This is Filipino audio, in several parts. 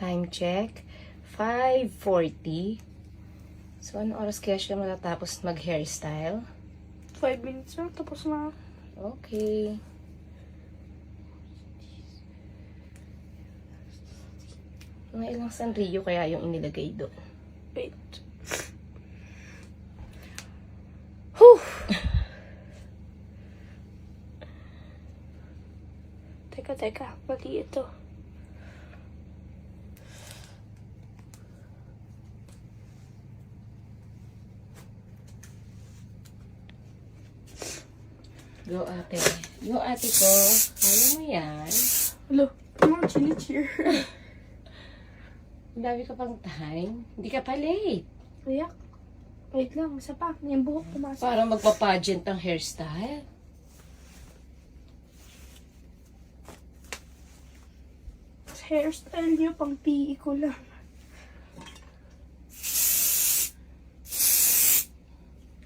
Time check. 5:40. So, ano oras kaya siya matatapos mag-hairstyle? 5 minutes na, tapos na. Okay. Mga ilang sanrio kaya yung inilagay doon? Wait. Whew! Teka. Mali ito. Go, ate. Go, ate ko. Kaya mo yan. Hello. Mga chini-cheer. Ang dami ka pang time. Hindi ka pa late. Ayak. Wait lang, isa pa. Yung buhok pumasok. Para magpa-pageant ang hairstyle. Hairstyle niyo, pang PE ko lang.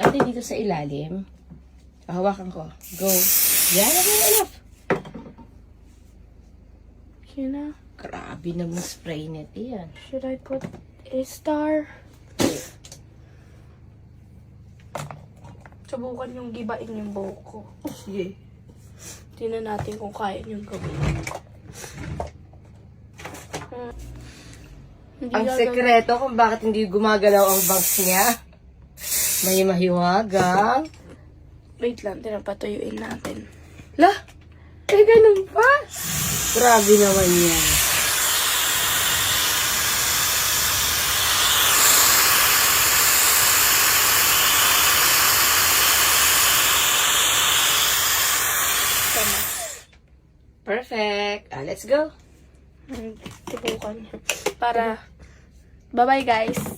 Ate, dito sa ilalim. Hawakan ko. Go. Yan, enough. Yun na. Grabe namang spray net yan. Should I put a star? Subukan yung gibain yung buhok ko. Sige. Tingnan natin kung kaya niyong gawin. Ang sekreto kung bakit hindi gumagalaw ang bangs niya. May mahiwagang. Wait lang, tinapatuyuin natin. Lah! Ganun pa? Grabe naman yan. Tama. Perfect. Let's go. Subukan. Para, bye-bye guys.